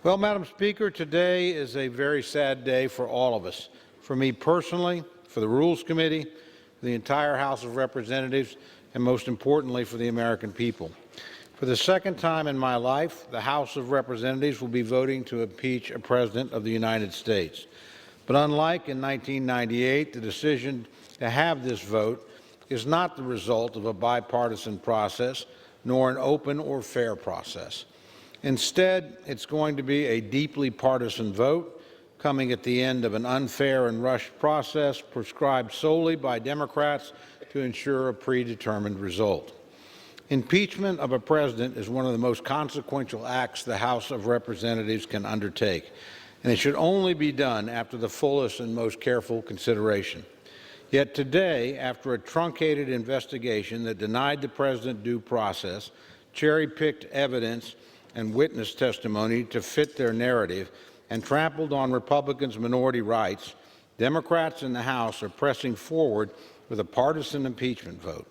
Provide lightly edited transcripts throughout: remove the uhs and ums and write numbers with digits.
Well, Madam Speaker, today is a very sad day for all of us. For me personally, for the Rules Committee, for the entire House of Representatives, and most importantly for the American people. For the second time in my life, the House of Representatives will be voting to impeach a President of the United States. But unlike in 1998, the decision to have this vote is not the result of a bipartisan process, nor an open or fair process. Instead, it's going to be a deeply partisan vote, coming at the end of an unfair and rushed process prescribed solely by Democrats to ensure a predetermined result. Impeachment of a president is one of the most consequential acts the House of Representatives can undertake, and it should only be done after the fullest and most careful consideration. Yet today, after a truncated investigation that denied the president due process, cherry-picked evidence and witness testimony to fit their narrative, and trampled on Republicans' minority rights, Democrats in the House are pressing forward with a partisan impeachment vote.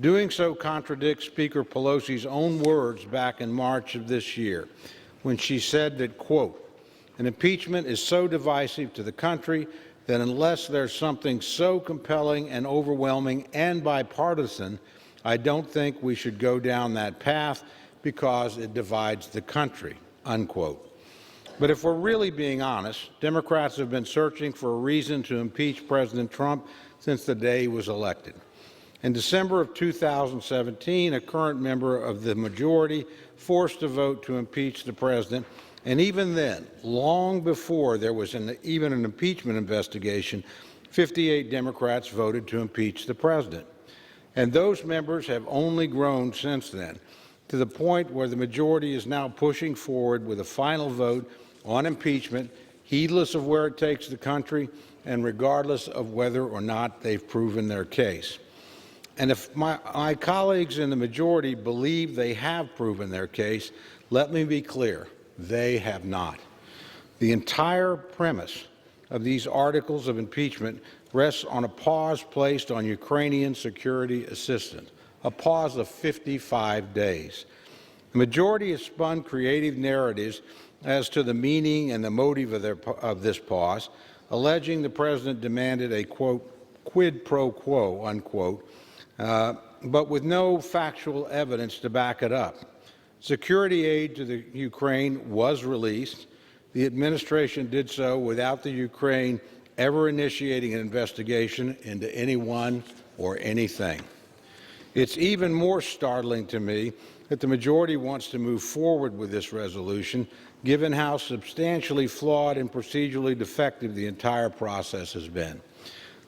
Doing so contradicts Speaker Pelosi's own words back in March of this year, when she said that, quote, "An impeachment is so divisive to the country that unless there's something so compelling and overwhelming and bipartisan, I don't think we should go down that path because it divides the country," unquote. But if we're really being honest, Democrats have been searching for a reason to impeach President Trump since the day he was elected. In December of 2017, a current member of the majority forced a vote to impeach the president, and even then, long before there was even an impeachment investigation, 58 Democrats voted to impeach the president. And those members have only grown since then, to the point where the majority is now pushing forward with a final vote on impeachment, heedless of where it takes the country and regardless of whether or not they've proven their case. And if my colleagues in the majority believe they have proven their case, let me be clear, they have not. The entire premise of these articles of impeachment rests on a pause placed on Ukrainian security assistance, a pause of 55 days. The majority has spun creative narratives as to the meaning and the motive of this pause, alleging the president demanded a, quote, quid pro quo, unquote, but with no factual evidence to back it up. Security aid to the Ukraine was released. The administration did so without the Ukraine ever initiating an investigation into anyone or anything. It's even more startling to me that the majority wants to move forward with this resolution, given how substantially flawed and procedurally defective the entire process has been.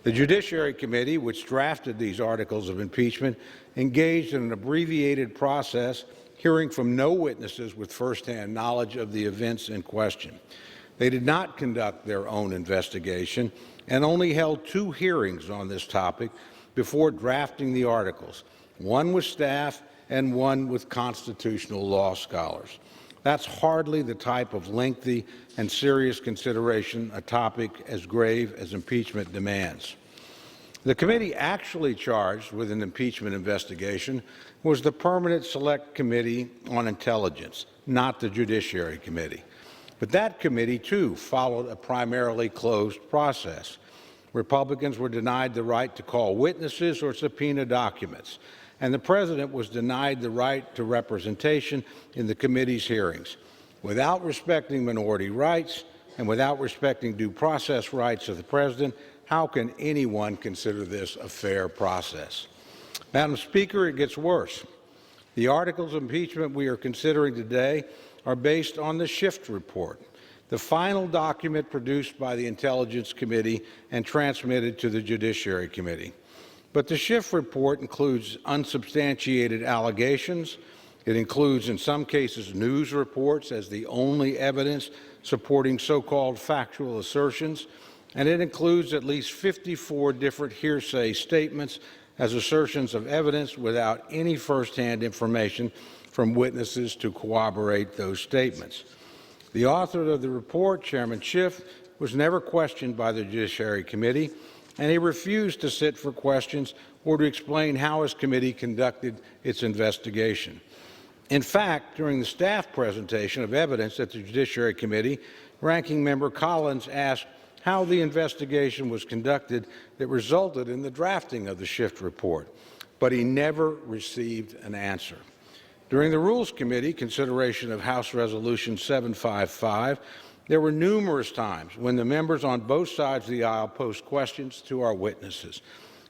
The Judiciary Committee, which drafted these articles of impeachment, engaged in an abbreviated process, hearing from no witnesses with firsthand knowledge of the events in question. They did not conduct their own investigation and only held 2 hearings on this topic before drafting the articles, one with staff and one with constitutional law scholars. That's hardly the type of lengthy and serious consideration a topic as grave as impeachment demands. The committee actually charged with an impeachment investigation was the Permanent Select Committee on Intelligence, not the Judiciary Committee. But that committee, too, followed a primarily closed process. Republicans were denied the right to call witnesses or subpoena documents, and the president was denied the right to representation in the committee's hearings. Without respecting minority rights and without respecting due process rights of the president, how can anyone consider this a fair process? Madam Speaker, it gets worse. The articles of impeachment we are considering today are based on the Schiff report, the final document produced by the Intelligence Committee and transmitted to the Judiciary Committee. But the Schiff report includes unsubstantiated allegations. It includes, in some cases, news reports as the only evidence supporting so-called factual assertions, and it includes at least 54 different hearsay statements as assertions of evidence without any firsthand information from witnesses to corroborate those statements. The author of the report, Chairman Schiff, was never questioned by the Judiciary Committee, and he refused to sit for questions or to explain how his committee conducted its investigation. In fact, during the staff presentation of evidence at the Judiciary Committee, Ranking Member Collins asked how the investigation was conducted that resulted in the drafting of the Schiff report, but he never received an answer. During the Rules Committee consideration of House Resolution 755, there were numerous times when the members on both sides of the aisle posed questions to our witnesses,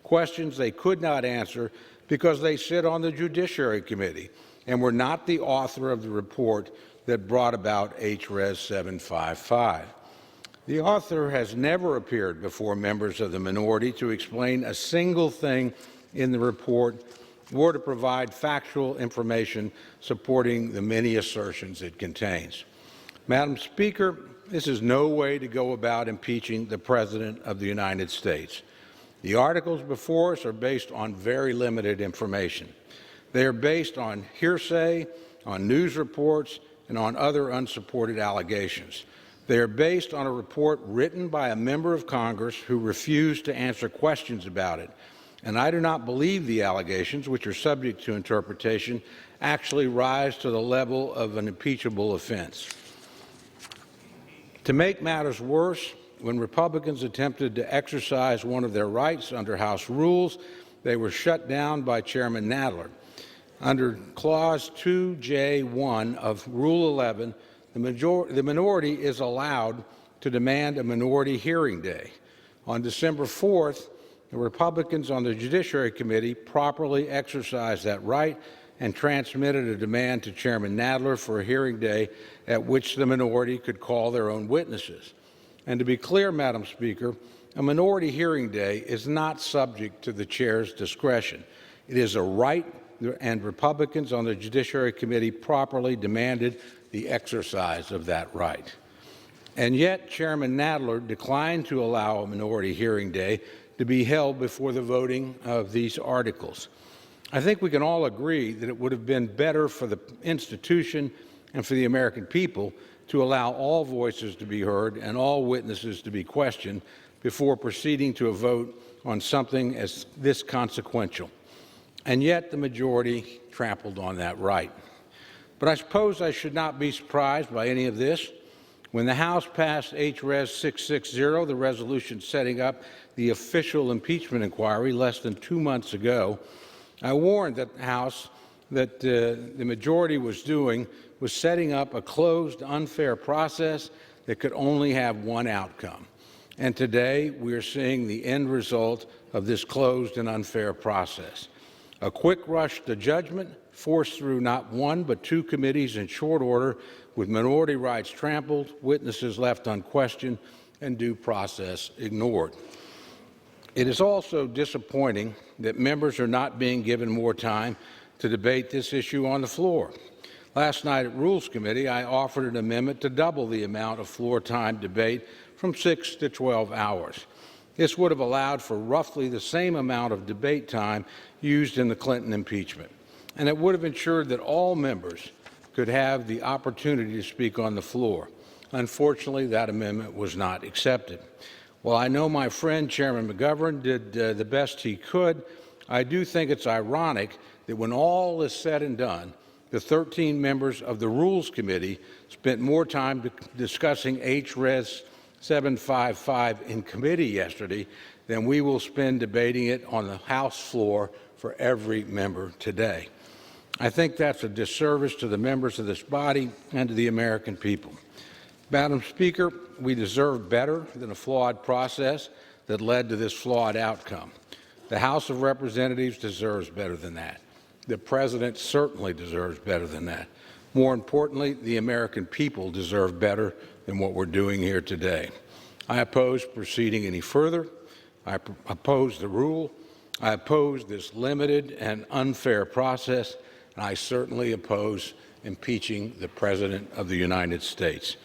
questions they could not answer because they sit on the Judiciary Committee and were not the author of the report that brought about HRes 755. The author has never appeared before members of the minority to explain a single thing in the report or to provide factual information supporting the many assertions it contains. Madam Speaker, this is no way to go about impeaching the President of the United States. The articles before us are based on very limited information. They are based on hearsay, on news reports, and on other unsupported allegations. They are based on a report written by a member of Congress who refused to answer questions about it. And I do not believe the allegations, which are subject to interpretation, actually rise to the level of an impeachable offense. To make matters worse, when Republicans attempted to exercise one of their rights under House rules, they were shut down by Chairman Nadler. Under Clause 2J1 of Rule 11, the minority is allowed to demand a minority hearing day. On December 4th, the Republicans on the Judiciary Committee properly exercised that right and transmitted a demand to Chairman Nadler for a hearing day at which the minority could call their own witnesses. And to be clear, Madam Speaker, a minority hearing day is not subject to the chair's discretion. It is a right, and Republicans on the Judiciary Committee properly demanded the exercise of that right. And yet, Chairman Nadler declined to allow a minority hearing day to be held before the voting of these articles. I think we can all agree that it would have been better for the institution and for the American people to allow all voices to be heard and all witnesses to be questioned before proceeding to a vote on something as this consequential. And yet the majority trampled on that right. But I suppose I should not be surprised by any of this. When the House passed HRes 660, the resolution setting up the official impeachment inquiry less than 2 months ago, I warned that the House that the majority was doing was setting up a closed, unfair process that could only have one outcome. And today we are seeing the end result of this closed and unfair process. A quick rush to judgment forced through not one but two committees in short order, with minority rights trampled, witnesses left unquestioned, and due process ignored. It is also disappointing that members are not being given more time to debate this issue on the floor. Last night at Rules Committee, I offered an amendment to double the amount of floor time debate from 6 to 12 hours. This would have allowed for roughly the same amount of debate time used in the Clinton impeachment, and it would have ensured that all members could have the opportunity to speak on the floor. Unfortunately, that amendment was not accepted. While I know my friend Chairman McGovern did the best he could, I do think it's ironic that when all is said and done, the 13 members of the Rules Committee spent more time discussing HRes 755 in committee yesterday than we will spend debating it on the House floor for every member today. I think that's a disservice to the members of this body and to the American people. Madam Speaker, we deserve better than a flawed process that led to this flawed outcome. The House of Representatives deserves better than that. The President certainly deserves better than that. More importantly, the American people deserve better than what we're doing here today. I oppose proceeding any further. I oppose the rule. I oppose this limited and unfair process, and I certainly oppose impeaching the President of the United States.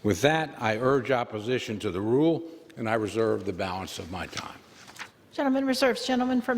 With that, I urge opposition to the rule, and I reserve the balance of my time. Gentleman reserves. Gentleman from